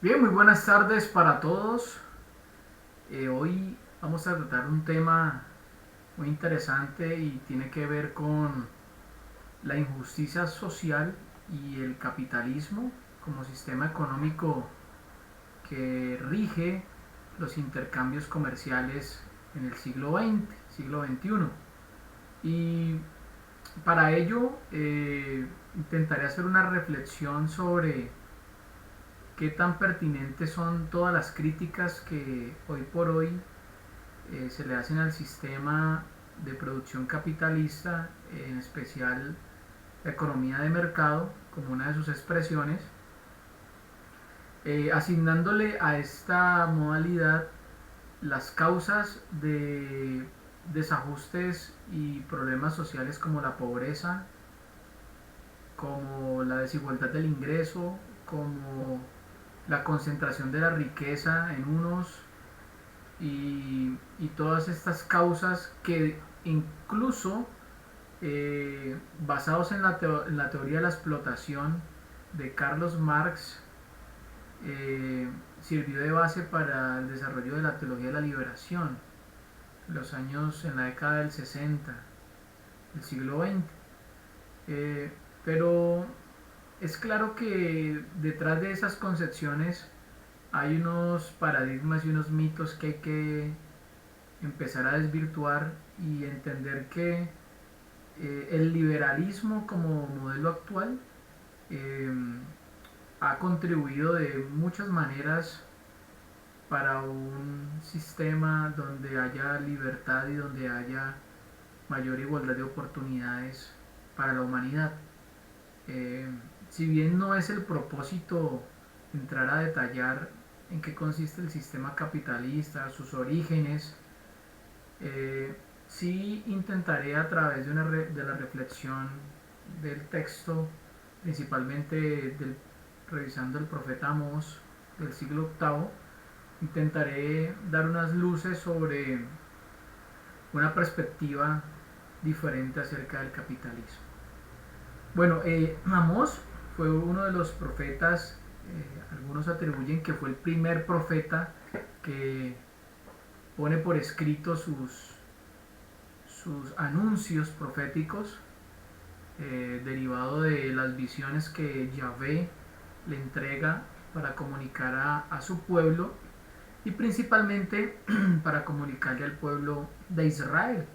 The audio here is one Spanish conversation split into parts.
Bien, muy buenas tardes para todos. Hoy vamos a tratar un tema muy interesante y tiene que ver con la injusticia social y el capitalismo como sistema económico que rige los intercambios comerciales en el siglo XX, siglo XXI. Y para ello intentaré hacer una reflexión sobre qué tan pertinentes son todas las críticas que hoy por hoy se le hacen al sistema de producción capitalista, en especial la economía de mercado, como una de sus expresiones, asignándole a esta modalidad las causas de desajustes y problemas sociales como la pobreza, como la desigualdad del ingreso, como la concentración de la riqueza en unos y todas estas causas que incluso basados en en la teoría de la explotación de Carlos Marx, sirvió de base para el desarrollo de la teología de la liberación en la década del 60 del siglo XX. Pero es claro que detrás de esas concepciones hay unos paradigmas y unos mitos que hay que empezar a desvirtuar y entender que el liberalismo como modelo actual eh, ha contribuido de muchas maneras para un sistema donde haya libertad y donde haya mayor igualdad de oportunidades para la humanidad. Eh, si bien no es el propósito entrar a detallar en qué consiste el sistema capitalista, sus orígenes, sí intentaré a través de la reflexión del texto, principalmente revisando el profeta Amós del siglo octavo, intentaré dar unas luces sobre una perspectiva diferente acerca del capitalismo. Bueno, Amós fue uno de los profetas, algunos atribuyen que fue el primer profeta que pone por escrito sus anuncios proféticos, derivado de las visiones que Yahvé le entrega para comunicar a su pueblo y principalmente para comunicarle al pueblo de Israel.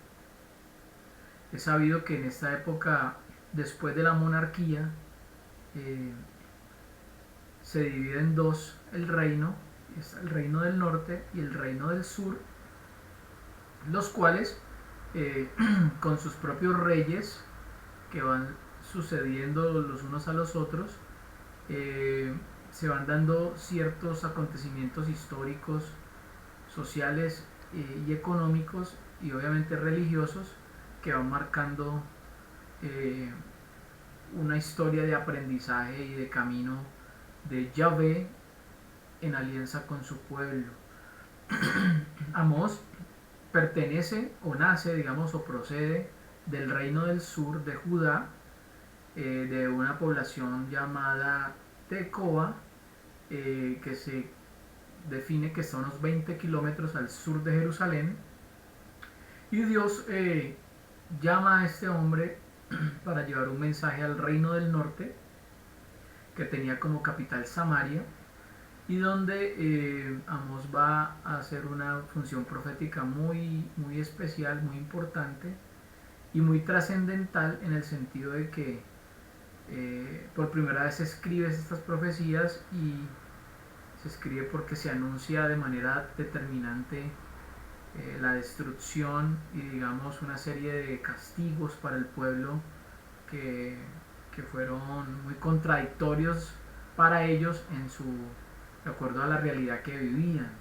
Es sabido que en esta época, después de la monarquía, eh, se divide en dos el reino, el reino del norte y el reino del sur, los cuales eh, con sus propios reyes que van sucediendo los unos a los otros, eh, se van dando ciertos acontecimientos históricos, sociales y económicos y obviamente religiosos que van marcando eh, una historia de aprendizaje y de camino de Yahvé en alianza con su pueblo. Amós pertenece o nace, digamos, o procede del reino del sur de Judá, de una población llamada Tecoa, que se define que está a unos 20 kilómetros al sur de Jerusalén. Y Dios llama a este hombre para llevar un mensaje al reino del norte, que tenía como capital Samaria, y donde Amós va a hacer una función profética muy especial, muy importante y muy trascendental en el sentido de que por primera vez se escribe estas profecías y se escribe porque se anuncia de manera determinante la destrucción y digamos una serie de castigos para el pueblo que, que fueron muy contradictorios para ellos de acuerdo a la realidad que vivían.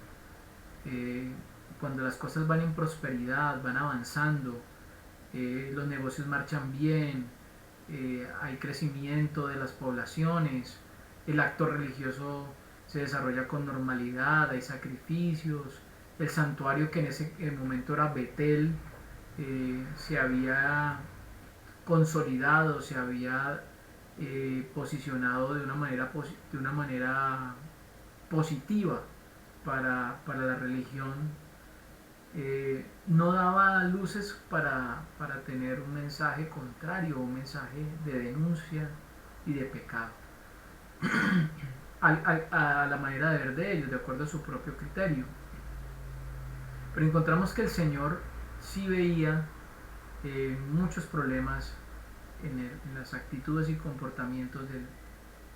Eh, Cuando las cosas van en prosperidad, van avanzando, los negocios marchan bien, hay crecimiento de las poblaciones, el acto religioso se desarrolla con normalidad, hay sacrificios, el santuario que en ese momento era Betel se había consolidado, se había posicionado de una manera positiva para la religión, no daba luces para tener un mensaje contrario, un mensaje de denuncia y de pecado, a la manera de ver de ellos, de acuerdo a su propio criterio. Pero encontramos que el Señor sí veía muchos problemas en las actitudes y comportamientos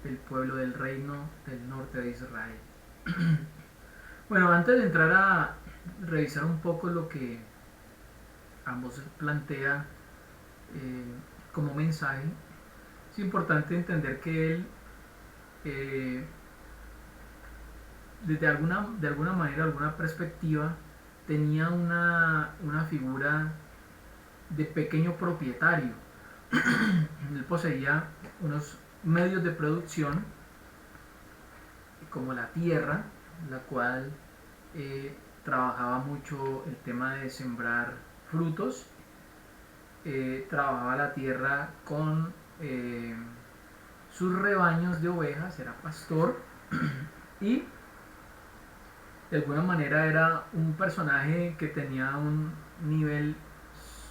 del pueblo del reino del norte de Israel. Bueno, antes de entrar a revisar un poco lo que Amós plantea como mensaje, es importante entender que él, de alguna manera, alguna perspectiva, tenía una figura de pequeño propietario. Él poseía unos medios de producción como la tierra, la cual trabajaba mucho el tema de sembrar frutos, trabajaba la tierra con sus rebaños de ovejas, era pastor y de alguna manera era un personaje que tenía un nivel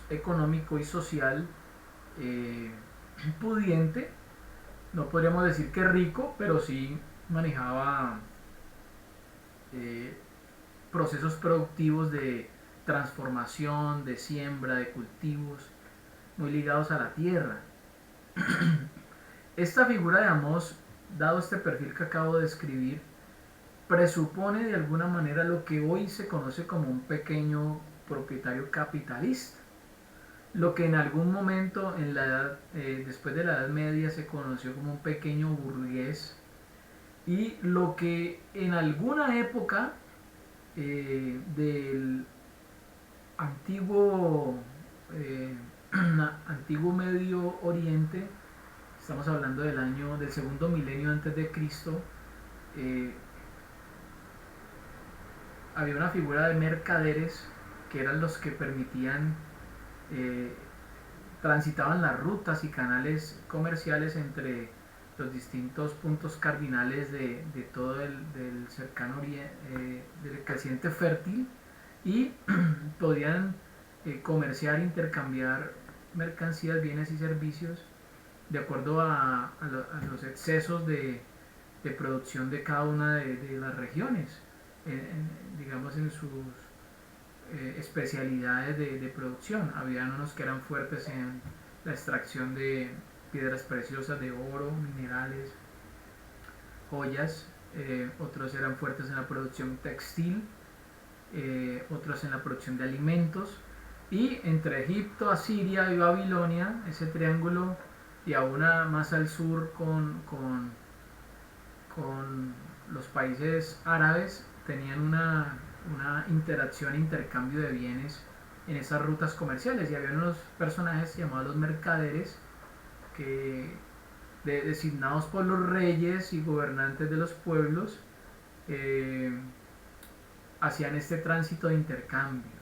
económico y social pudiente. No podríamos decir que rico, pero sí manejaba procesos productivos de transformación, de siembra, de cultivos, muy ligados a la tierra. Esta figura de Amós, dado este perfil que acabo de describir, presupone de alguna manera lo que hoy se conoce como un pequeño propietario capitalista, lo que en algún momento en la edad, después de la Edad Media se conoció como un pequeño burgués, y lo que en alguna época del antiguo antiguo Medio Oriente, estamos hablando del segundo milenio antes de Cristo, había una figura de mercaderes que eran los que permitían, transitaban las rutas y canales comerciales entre los distintos puntos cardinales de todo del cercano oriente, del creciente fértil, y podían comerciar, intercambiar mercancías, bienes y servicios de acuerdo a los excesos de producción de cada una de las regiones, digamos en sus especialidades de producción. Habían unos que eran fuertes en la extracción de piedras preciosas, de oro, minerales, joyas, otros eran fuertes en la producción textil, otros en la producción de alimentos, y entre Egipto, Asiria y Babilonia, ese triángulo, y aún más al sur con los países árabes, tenían una interacción, intercambio de bienes en esas rutas comerciales, y había unos personajes llamados los mercaderes que, designados por los reyes y gobernantes de los pueblos, hacían este tránsito de intercambios.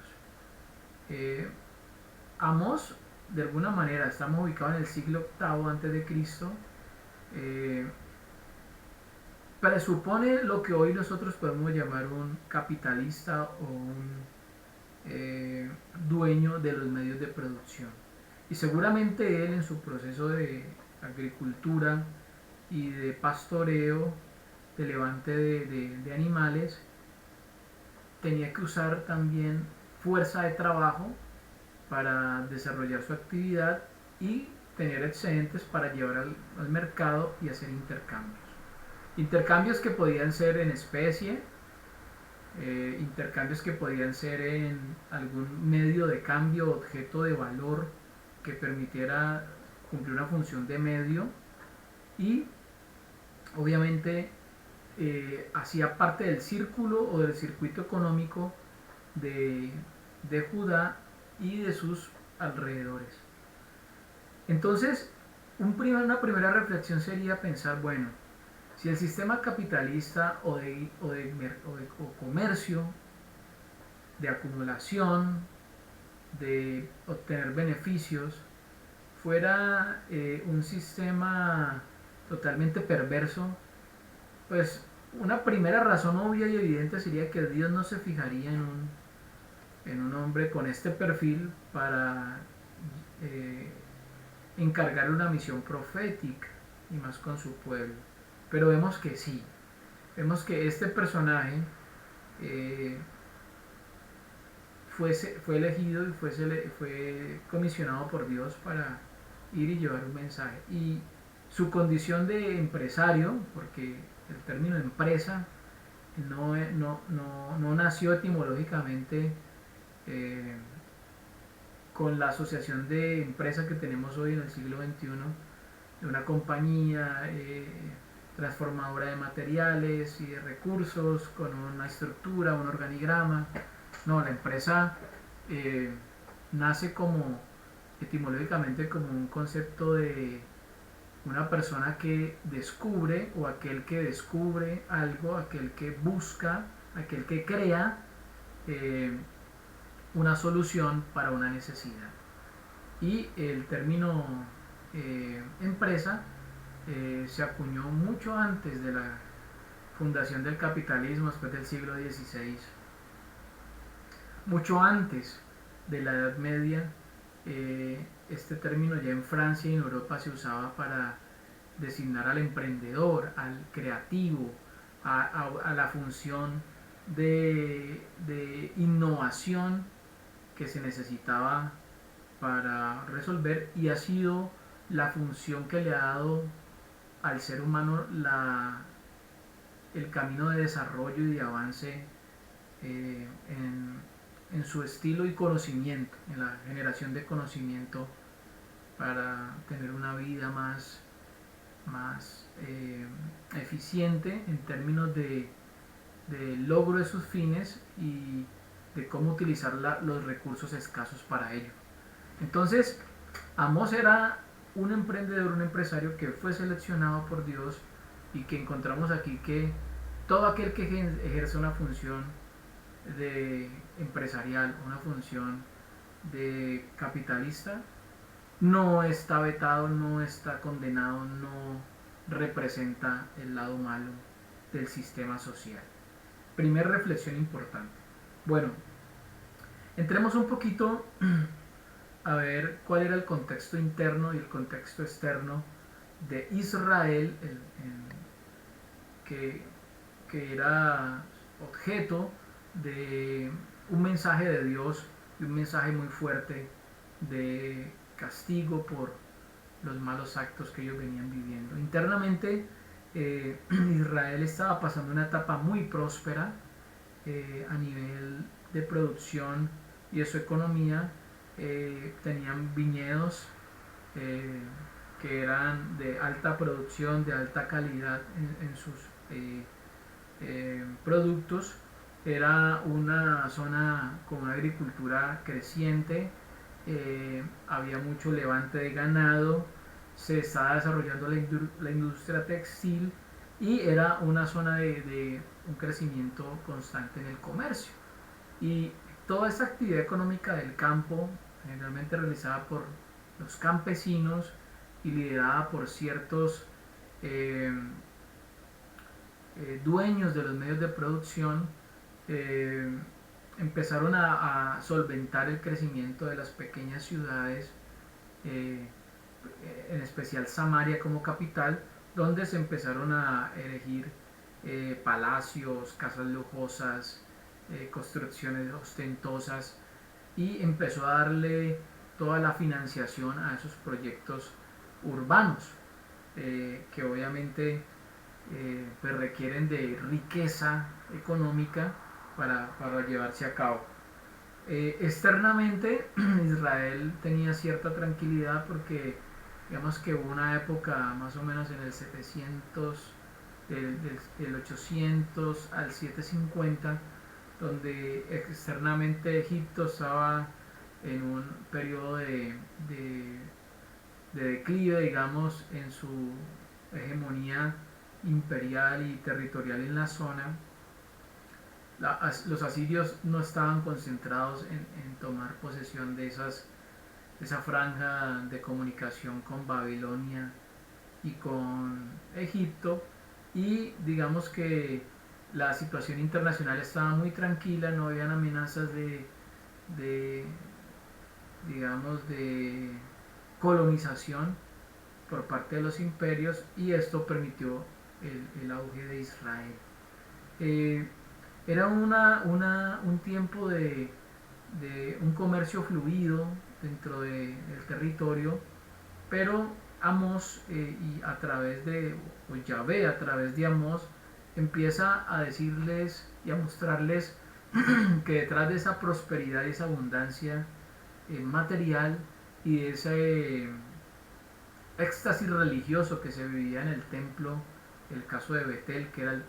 Amós, de alguna manera, estamos ubicados en el siglo VIII antes de Cristo, presupone lo que hoy nosotros podemos llamar un capitalista o un dueño de los medios de producción. Y seguramente él, en su proceso de agricultura y de pastoreo, de levante de animales, tenía que usar también fuerza de trabajo para desarrollar su actividad y tener excedentes para llevar al mercado y hacer intercambios. Intercambios que podían ser en especie, intercambios que podían ser en algún medio de cambio, objeto de valor que permitiera cumplir una función de medio, y obviamente hacía parte del círculo o del circuito económico de Judá y de sus alrededores. Entonces, una primera reflexión sería pensar, bueno, si el sistema capitalista o comercio, de acumulación, de obtener beneficios, fuera un sistema totalmente perverso, pues Una primera razón obvia y evidente sería que Dios no se fijaría en un hombre con este perfil para eh, encargarle una misión profética y más con su pueblo. Pero vemos que sí, vemos que este personaje eh, fue elegido y fue comisionado por Dios para ir y llevar un mensaje. Y su condición de empresario, porque el término empresa no nació etimológicamente eh, con la asociación de empresa que tenemos hoy en el siglo XXI, de una compañía transformadora de materiales y de recursos, con una estructura, un organigrama. No, la empresa eh, nace como etimológicamente como un concepto de una persona que descubre o aquel que descubre algo, aquel que busca, aquel que crea eh, una solución para una necesidad. Y el término empresa se acuñó mucho antes de la fundación del capitalismo, después del siglo XVI, mucho antes de la Edad Media. Este término ya en Francia y en Europa se usaba para designar al emprendedor, al creativo, a la función de innovación que se necesitaba para resolver, y ha sido la función que le ha dado al ser humano el camino de desarrollo y de avance en su estilo y conocimiento, en la generación de conocimiento para tener una vida más eficiente en términos de logro de sus fines y de cómo utilizar los recursos escasos para ello. Entonces, Amós era un emprendedor, un empresario que fue seleccionado por Dios, y que encontramos aquí que todo aquel que ejerce una función de empresarial, una función de capitalista, no está vetado, no está condenado, no representa el lado malo del sistema social. Primer reflexión importante. Bueno, entremos un poquito a ver cuál era el contexto interno y el contexto externo de Israel, que, que era objeto de un mensaje de Dios y un mensaje muy fuerte de castigo por los malos actos que ellos venían viviendo. Internamente, Israel estaba pasando una etapa muy próspera a nivel de producción y de su economía. Tenían viñedos eh, que eran de alta producción, de alta calidad en sus eh, productos. Era una zona con una agricultura creciente, había mucho levante de ganado, se estaba desarrollando la industria textil, y era una zona de un crecimiento constante en el comercio. Y toda esta actividad económica del campo, generalmente realizada por los campesinos y liderada por ciertos eh, dueños de los medios de producción, eh, empezaron a solventar el crecimiento de las pequeñas ciudades, eh, en especial Samaria como capital, donde se empezaron a erigir palacios, casas lujosas, construcciones ostentosas, y empezó a darle toda la financiación a esos proyectos urbanos, que obviamente pues requieren de riqueza económica para llevarse a cabo. Externamente, Israel tenía cierta tranquilidad porque digamos que hubo una época más o menos en el 700, del 800 al 750, donde externamente Egipto estaba en un periodo de declive, digamos, en su hegemonía imperial y territorial en la zona. Los asirios no estaban concentrados en tomar posesión de esa franja de comunicación con Babilonia y con Egipto, y digamos que la situación internacional estaba muy tranquila, no habían amenazas de digamos, de colonización por parte de los imperios, y esto permitió el auge de Israel. Eh, Era un tiempo de un comercio fluido dentro del territorio, pero Amós, y a través de, o Yahvé a través de Amós, empieza a decirles y a mostrarles que detrás de esa prosperidad y esa abundancia material y de ese éxtasis religioso que se vivía en el templo, el caso de Betel, que era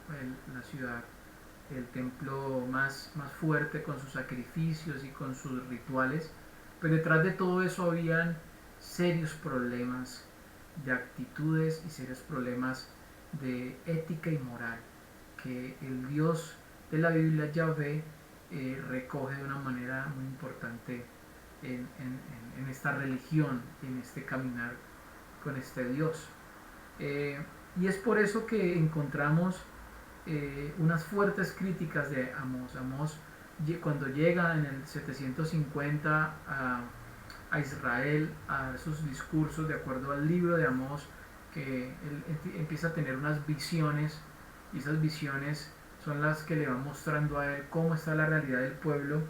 la ciudad, el templo más fuerte con sus sacrificios y con sus rituales, pero detrás de todo eso habían serios problemas de actitudes y serios problemas de ética y moral que el Dios de la Biblia, Yahvé, recoge de una manera muy importante en esta religión y en este caminar con este Dios. Y es por eso que encontramos unas fuertes críticas de Amós. Amós, cuando llega en el 750 a Israel a dar sus discursos de acuerdo al libro de Amós, que él empieza a tener unas visiones, y esas visiones son las que le van mostrando a él cómo está la realidad del pueblo.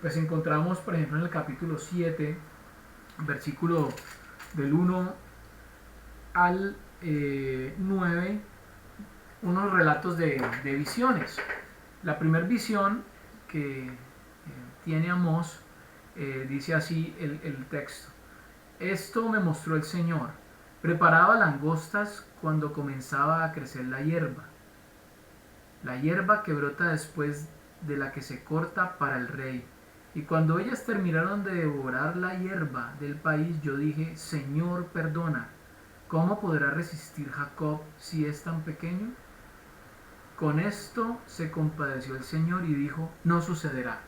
Pues encontramos, por ejemplo, en el capítulo 7, versículo del 1 al 9, unos relatos de visiones. La primera visión que tiene Amós, dice así el texto: esto me mostró el Señor, preparaba langostas cuando comenzaba a crecer la hierba que brota después de la que se corta para el rey. Y cuando ellas terminaron de devorar la hierba del país, yo dije: Señor, perdona. ¿Cómo podrá resistir Jacob si es tan pequeño? Con esto se compadeció el Señor y dijo: no sucederá.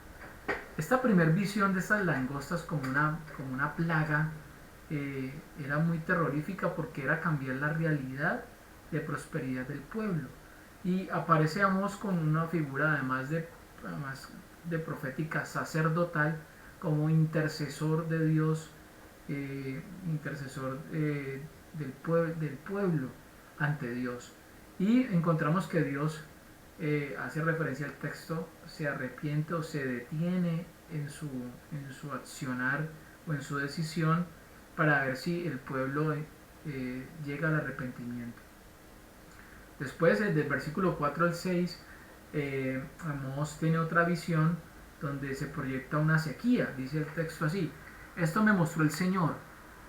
Esta primer visión de estas langostas como una plaga era muy terrorífica, porque era cambiar la realidad de prosperidad del pueblo. Y aparecemos con una figura además de profética sacerdotal, como intercesor de Dios, intercesor del pueblo ante Dios. Y encontramos que Dios, hace referencia al texto, se arrepiente o se detiene en su accionar o en su decisión para ver si el pueblo llega al arrepentimiento. Después, del versículo 4 al 6, Amós tiene otra visión donde se proyecta una sequía. Dice el texto así: esto me mostró el Señor.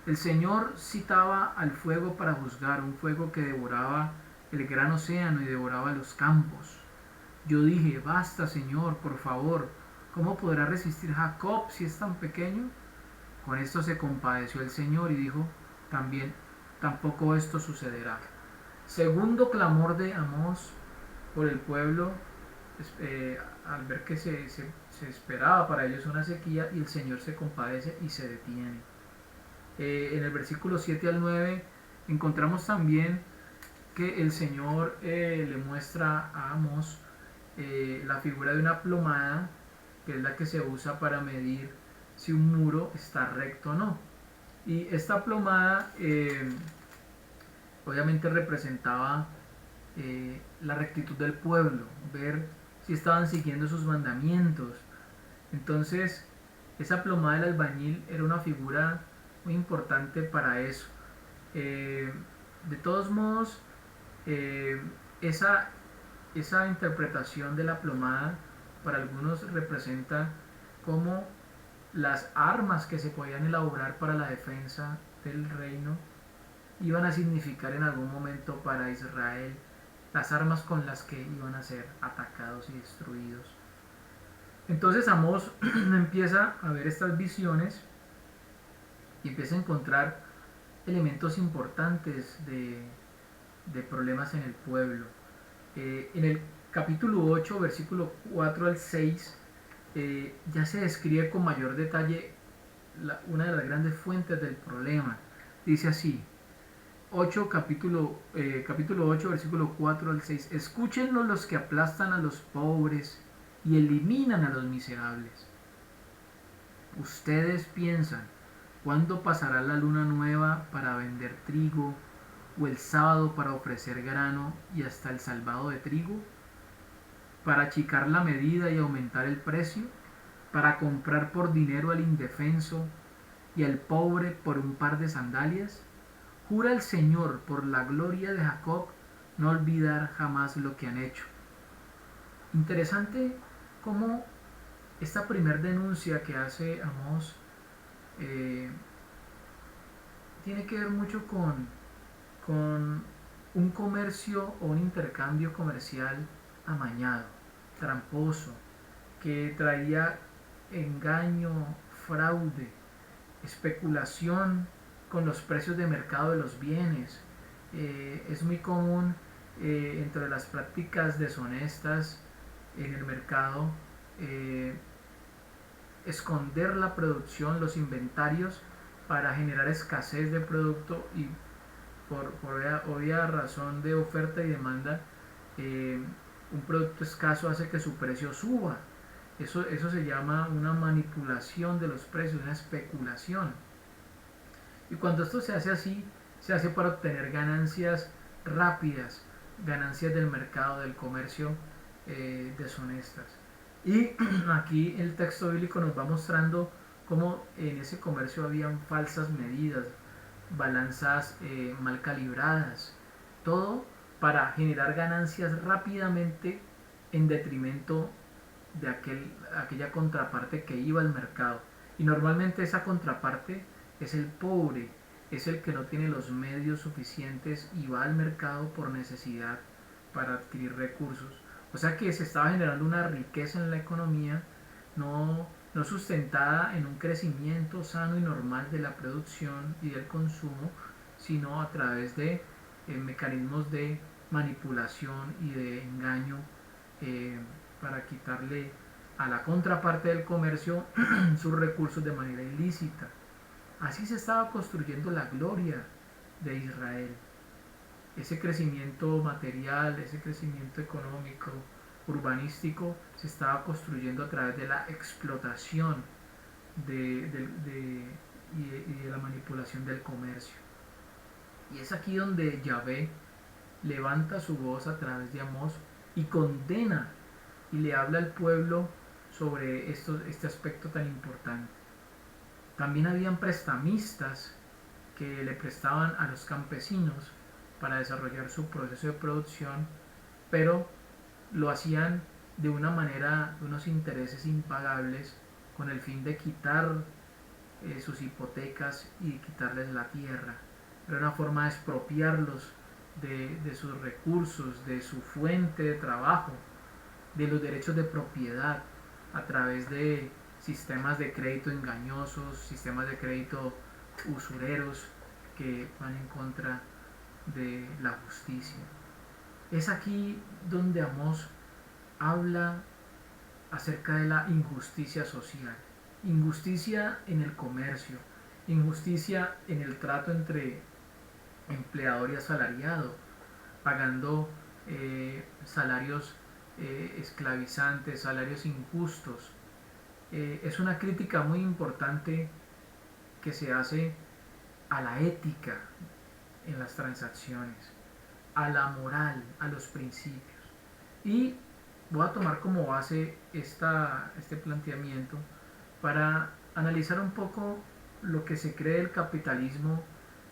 El Señor citaba al fuego para juzgar, un fuego que devoraba el gran océano y devoraba los campos. Yo dije: basta, Señor, por favor, ¿cómo podrá resistir Jacob si es tan pequeño? Con esto se compadeció el Señor y dijo: tampoco esto sucederá. Segundo clamor de Amós por el pueblo, al ver que se esperaba para ellos una sequía, y el Señor se compadece y se detiene. En el versículo 7 al 9 encontramos también que el Señor le muestra a Amós la figura de una plomada, que es la que se usa para medir si un muro está recto o no. Y esta plomada obviamente representaba la rectitud del pueblo, ver si estaban siguiendo sus mandamientos. Entonces, esa plomada del albañil era una figura muy importante para eso. De todos modos, esa interpretación de la plomada para algunos representa como las armas que se podían elaborar para la defensa del reino iban a significar en algún momento para Israel las armas con las que iban a ser atacados y destruidos. Entonces Amós empieza a ver estas visiones y empieza a encontrar elementos importantes de problemas en el pueblo. En el capítulo 8, versículo 4 al 6, ya se describe con mayor detalle una de las grandes fuentes del problema. Dice así: capítulo 8, versículo 4 al 6. Escúchenlo los que aplastan a los pobres y eliminan a los miserables. Ustedes piensan, ¿cuándo pasará la luna nueva para vender trigo o el sábado para ofrecer grano y hasta el salvado de trigo? ¿Para achicar la medida y aumentar el precio? ¿Para comprar por dinero al indefenso y al pobre por un par de sandalias? Jura el Señor por la gloria de Jacob no olvidar jamás lo que han hecho. Interesante cómo esta primer denuncia que hace Amós tiene que ver mucho con un comercio o un intercambio comercial amañado, tramposo, que traía engaño, fraude, especulación con los precios de mercado de los bienes. Es muy común entre las prácticas deshonestas en el mercado esconder la producción, los inventarios para generar escasez de producto y por obvia razón de oferta y demanda, un producto escaso hace que su precio suba. Eso se llama una manipulación de los precios, una especulación. Y cuando esto se hace así, se hace para obtener ganancias rápidas, ganancias del mercado, del comercio deshonestas. Y aquí el texto bíblico nos va mostrando cómo en ese comercio habían falsas medidas, balanzas mal calibradas, todo para generar ganancias rápidamente en detrimento de aquella contraparte que iba al mercado. Y normalmente esa contraparte es el pobre, es el que no tiene los medios suficientes y va al mercado por necesidad para adquirir recursos. O sea que se estaba generando una riqueza en la economía no sustentada en un crecimiento sano y normal de la producción y del consumo, sino a través de mecanismos de manipulación y de engaño para quitarle a la contraparte del comercio sus recursos de manera ilícita. Así se estaba construyendo la gloria de Israel. Ese crecimiento material, ese crecimiento económico, urbanístico, se estaba construyendo a través de la explotación y de la manipulación del comercio. Y es aquí donde Yahvé levanta su voz a través de Amós y condena y le habla al pueblo sobre este aspecto tan importante. También habían prestamistas que le prestaban a los campesinos para desarrollar su proceso de producción, pero lo hacían de una manera, de unos intereses impagables, con el fin de quitar sus hipotecas y quitarles la tierra. Era una forma de expropiarlos de sus recursos, de su fuente de trabajo, de los derechos de propiedad, a través de sistemas de crédito engañosos, sistemas de crédito usureros que van en contra de la justicia. Es aquí donde Amós habla acerca de la injusticia social, injusticia en el comercio, injusticia en el trato entre empleador y asalariado, pagando salarios esclavizantes, salarios injustos. Es una crítica muy importante que se hace a la ética en las transacciones, a la moral, a los principios. Y voy a tomar como base este planteamiento para analizar un poco lo que se cree del capitalismo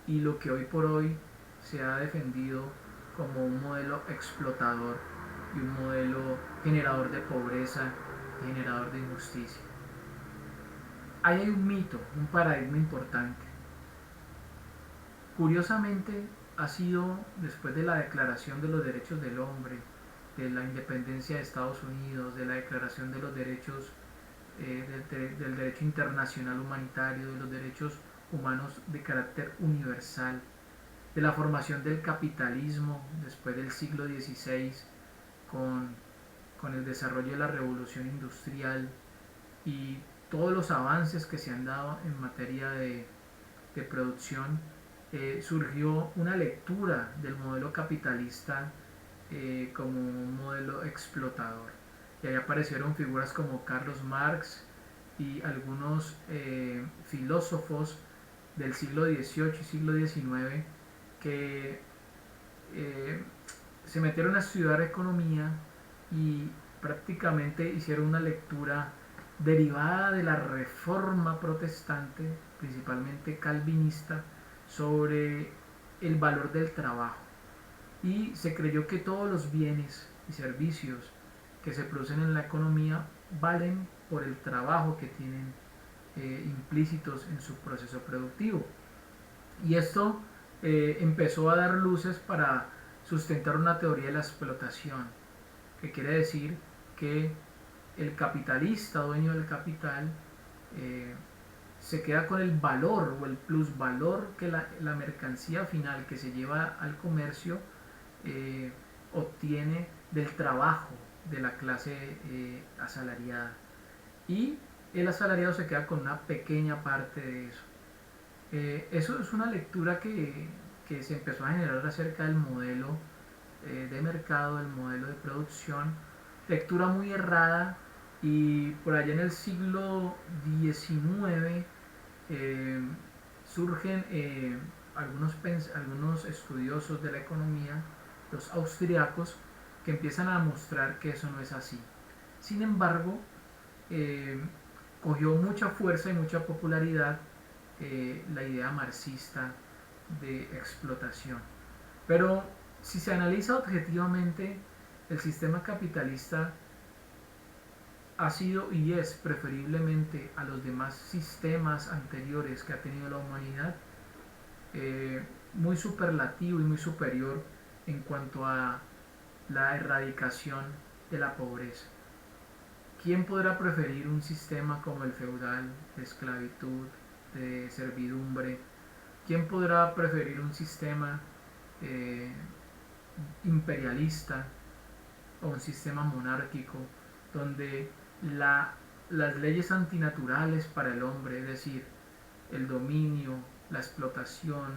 y lo que hoy por hoy se ha defendido como un modelo explotador y un modelo generador de pobreza, generador de injusticia. Ahí hay un mito, un paradigma importante. Curiosamente, ha sido después de la Declaración de los Derechos del Hombre, de la independencia de Estados Unidos, de la Declaración de los Derechos, del Derecho Internacional Humanitario, de los derechos humanos de carácter universal, de la formación del capitalismo después del siglo XVI, con el desarrollo de la revolución industrial y todos los avances que se han dado en materia de producción, surgió una lectura del modelo capitalista como un modelo explotador. Y ahí aparecieron figuras como Carlos Marx y algunos filósofos del siglo XVIII y siglo XIX que eh, se metieron a estudiar economía y prácticamente hicieron una lectura derivada de la reforma protestante, principalmente calvinista, sobre el valor del trabajo. Y se creyó que todos los bienes y servicios que se producen en la economía valen por el trabajo que tienen implícitos en su proceso productivo. Y esto empezó a dar luces para sustentar una teoría de la explotación, que quiere decir que el capitalista, dueño del capital, eh, se queda con el valor o el plusvalor que la mercancía final que se lleva al comercio eh, obtiene del trabajo de la clase asalariada. Y el asalariado se queda con una pequeña parte de eso. Eso es una lectura que se empezó a generar acerca del modelo de mercado, del modelo de producción, lectura muy errada, y por allá en el siglo XIX eh, surgen algunos estudiosos de la economía, los austriacos, que empiezan a mostrar que eso no es así. Sin embargo, eh, cogió mucha fuerza y mucha popularidad la idea marxista de explotación. Pero si se analiza objetivamente, el sistema capitalista ha sido y es preferiblemente a los demás sistemas anteriores que ha tenido la humanidad muy superlativo y muy superior en cuanto a la erradicación de la pobreza. ¿Quién podrá preferir un sistema como el feudal, de esclavitud, de servidumbre? ¿Quién podrá preferir un sistema eh, imperialista o un sistema monárquico donde las leyes antinaturales para el hombre, es decir, el dominio, la explotación,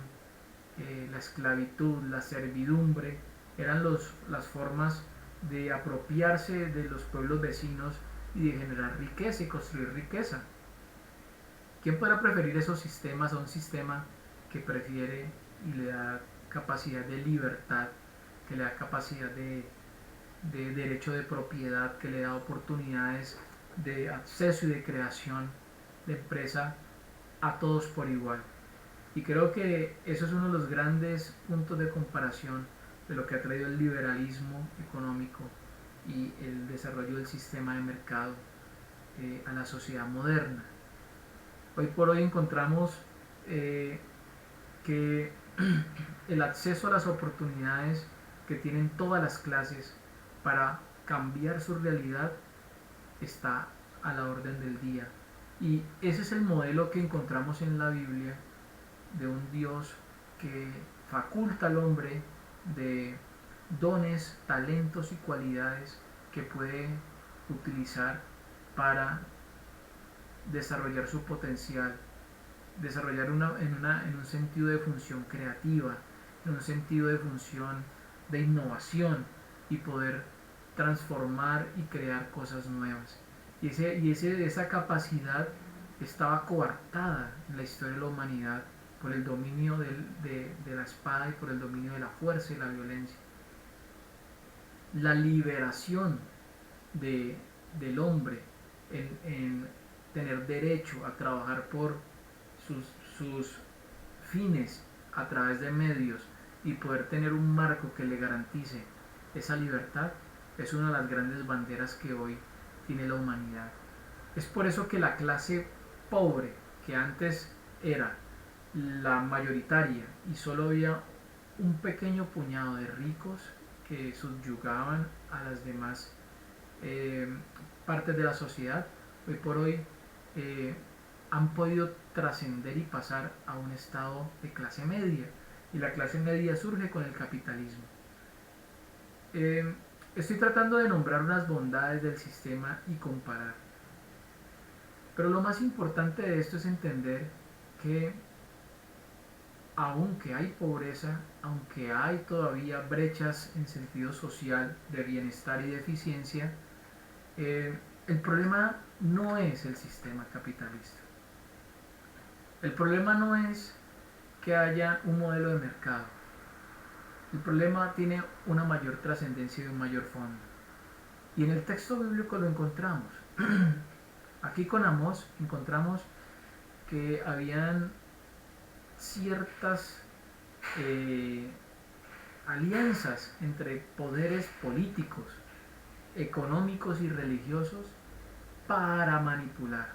la esclavitud, la servidumbre, eran las formas de apropiarse de los pueblos vecinos y de generar riqueza y construir riqueza? ¿Quién podrá preferir esos sistemas a un sistema que prefiere y le da capacidad de libertad, que le da capacidad de derecho de propiedad, que le da oportunidades de acceso y de creación de empresa a todos por igual? Y creo que eso es uno de los grandes puntos de comparación de lo que ha traído el liberalismo económico y el desarrollo del sistema de mercado a la sociedad moderna. Hoy por hoy encontramos que el acceso a las oportunidades que tienen todas las clases para cambiar su realidad está a la orden del día. Y ese es el modelo que encontramos en la Biblia de un Dios que faculta al hombre de dones, talentos y cualidades que puede utilizar para desarrollar su potencial, desarrollar en un sentido de función creativa, en un sentido de función de innovación, y poder transformar y crear cosas nuevas. Esa capacidad estaba coartada en la historia de la humanidad por el dominio de la espada y por el dominio de la fuerza y la violencia. La liberación de, del hombre en tener derecho a trabajar por sus fines a través de medios y poder tener un marco que le garantice esa libertad es una de las grandes banderas que hoy tiene la humanidad. Es por eso que la clase pobre, que antes era la mayoritaria y solo había un pequeño puñado de ricos que subyugaban a las demás partes de la sociedad, hoy por hoy eh, han podido trascender y pasar a un estado de clase media, y la clase media surge con el capitalismo. Estoy tratando de nombrar unas bondades del sistema y comparar, pero lo más importante de esto es entender que aunque hay pobreza, aunque hay todavía brechas en sentido social de bienestar y de eficiencia, el problema no es el sistema capitalista. El problema no es que haya un modelo de mercado. El problema tiene una mayor trascendencia y un mayor fondo. Y en el texto bíblico lo encontramos. Aquí con Amós encontramos que habían ciertas eh, alianzas entre poderes políticos, económicos y religiosos para manipular,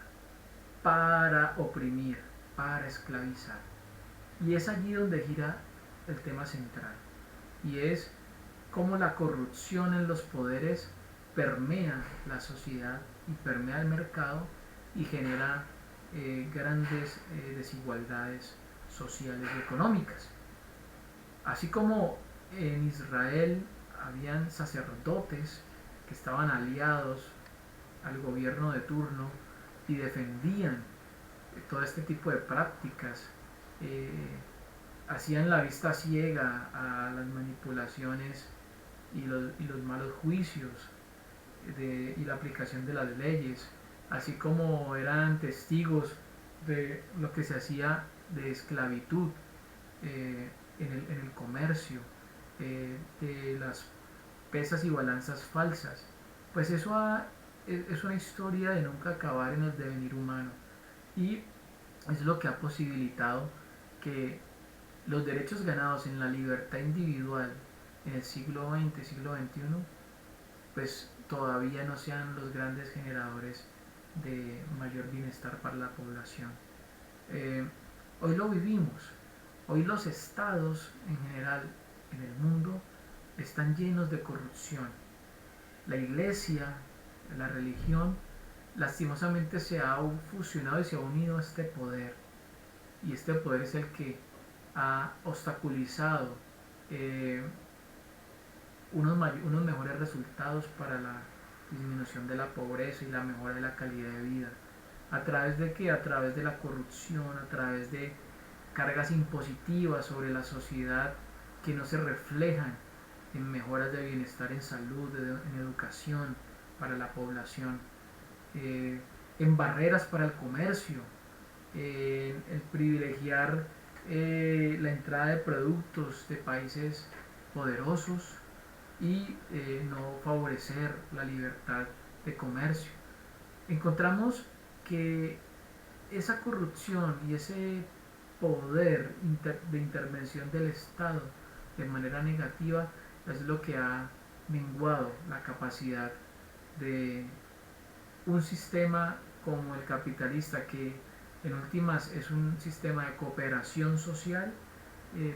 para oprimir, para esclavizar. Y es allí donde gira el tema central. Y es cómo la corrupción en los poderes permea la sociedad y permea el mercado y genera grandes desigualdades sociales y económicas. Así como en Israel habían sacerdotes que estaban aliados al gobierno de turno y defendían todo este tipo de prácticas, eh, hacían la vista ciega a las manipulaciones y los malos juicios y la aplicación de las leyes, así como eran testigos de lo que se hacía de esclavitud en el comercio, de las pesas y balanzas falsas. Pues es una historia de nunca acabar en el devenir humano y es lo que ha posibilitado que los derechos ganados en la libertad individual en el siglo XX, siglo XXI, pues todavía no sean los grandes generadores de mayor bienestar para la población. Eh, Hoy lo vivimos, hoy los estados en general en el mundo están llenos de corrupción. La iglesia, la religión, lastimosamente se ha fusionado y se ha unido a este poder. Y este poder es el que ha obstaculizado eh, unos mejores resultados para la disminución de la pobreza y la mejora de la calidad de vida. ¿A través de qué? A través de la corrupción, a través de cargas impositivas sobre la sociedad que no se reflejan en mejoras de bienestar en salud, en educación para la población, en barreras para el comercio, en privilegiar la entrada de productos de países poderosos y no favorecer la libertad de comercio. Encontramos que esa corrupción y ese poder de intervención del Estado de manera negativa es lo que ha menguado la capacidad de un sistema como el capitalista, que en últimas es un sistema de cooperación social,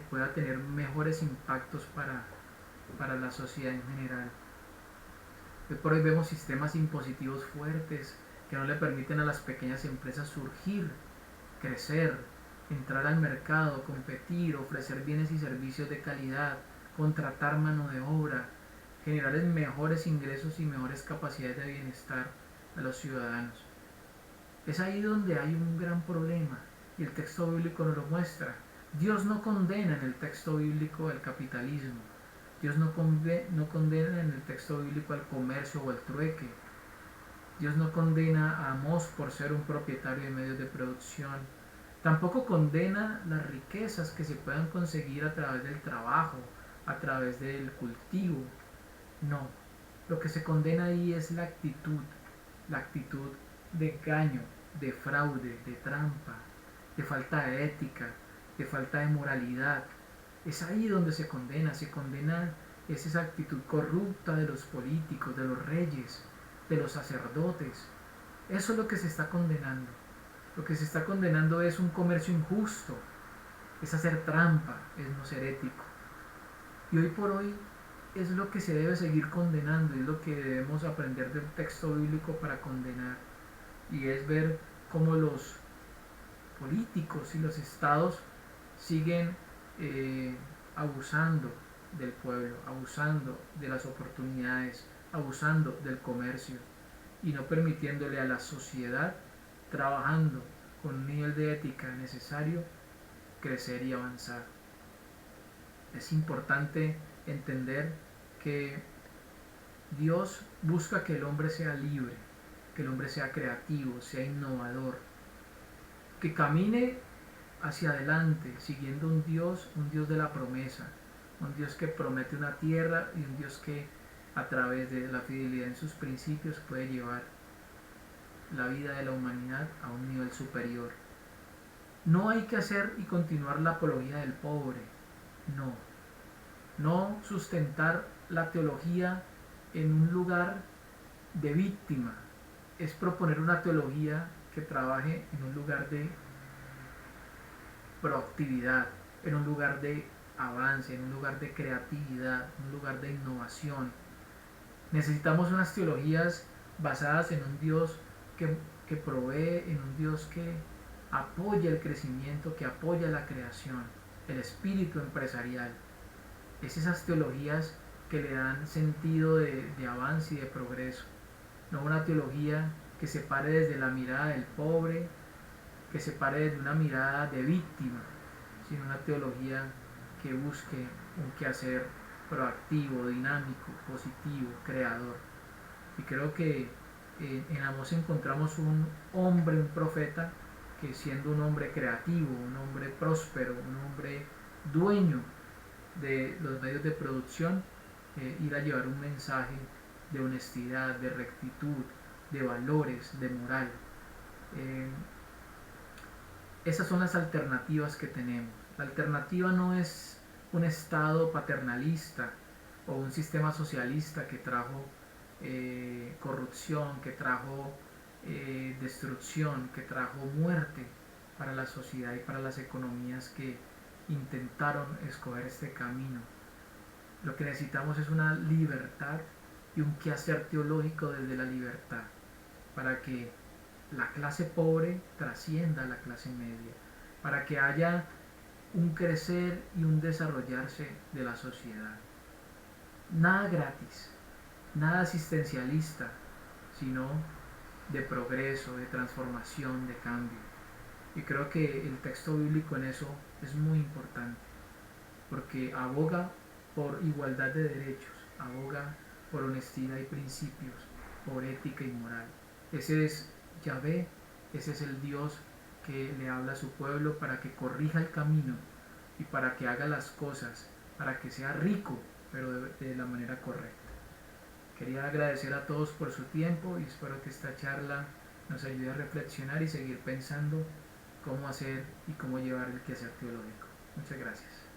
pueda tener mejores impactos para la sociedad en general. Hoy por hoy vemos sistemas impositivos fuertes que no le permiten a las pequeñas empresas surgir, crecer, entrar al mercado, competir, ofrecer bienes y servicios de calidad, contratar mano de obra, generar mejores ingresos y mejores capacidades de bienestar a los ciudadanos. Es ahí donde hay un gran problema y el texto bíblico nos lo muestra. Dios no condena en el texto bíblico el capitalismo. Dios no condena en el texto bíblico al comercio o al trueque. Dios no condena a Amós por ser un propietario de medios de producción. Tampoco condena las riquezas que se puedan conseguir a través del trabajo, a través del cultivo. No, lo que se condena ahí es la actitud de engaño, de fraude, de trampa, de falta de ética, de falta de moralidad. Es ahí donde se condena es esa actitud corrupta de los políticos, de los reyes, de los sacerdotes. Eso es lo que se está condenando. Lo que se está condenando es un comercio injusto, es hacer trampa, es no ser ético. Y hoy por hoy es lo que se debe seguir condenando, es lo que debemos aprender del texto bíblico para condenar. Y es ver cómo los políticos y los estados siguen abusando del pueblo, abusando de las oportunidades, abusando del comercio y no permitiéndole a la sociedad, trabajando con un nivel de ética necesario, crecer y avanzar. Es importante entender que Dios busca que el hombre sea libre, que el hombre sea creativo, sea innovador, que camine hacia adelante siguiendo un Dios de la promesa, un Dios que promete una tierra y un Dios que a través de la fidelidad en sus principios puede llevar la vida de la humanidad a un nivel superior. No hay que hacer y continuar la apología del pobre, no. No sustentar la teología en un lugar de víctima, es proponer una teología que trabaje en un lugar de proactividad, en un lugar de avance, en un lugar de creatividad, en un lugar de innovación. Necesitamos unas teologías basadas en un Dios que provee, en un Dios que apoya el crecimiento, que apoya la creación, el espíritu empresarial. Es esas teologías que le dan sentido de avance y de progreso. No una teología que se pare desde la mirada del pobre, que se pare desde una mirada de víctima, sino una teología que busque un quehacer proactivo, dinámico, positivo, creador. Y creo que en Amós encontramos un hombre, un profeta, que siendo un hombre creativo, un hombre próspero, un hombre dueño de los medios de producción, ir a llevar un mensaje de honestidad, de rectitud, de valores, de moral. Eh, Esas son las alternativas que tenemos. La alternativa no es un Estado paternalista o un sistema socialista que trajo corrupción, que trajo destrucción, que trajo muerte para la sociedad y para las economías que intentaron escoger este camino. Lo que necesitamos es una libertad y un quehacer teológico desde la libertad, para que la clase pobre trascienda a la clase media, para que haya un crecer y un desarrollarse de la sociedad. Nada gratis, nada asistencialista, sino de progreso, de transformación, de cambio. Y creo que el texto bíblico en eso es muy importante, porque aboga por igualdad de derechos, aboga por honestidad y principios, por ética y moral. Ese es Yahvé, ese es el Dios que le habla a su pueblo para que corrija el camino y para que haga las cosas, para que sea rico, pero de la manera correcta. Quería agradecer a todos por su tiempo y espero que esta charla nos ayude a reflexionar y seguir pensando cómo hacer y cómo llevar el quehacer teológico. Muchas gracias.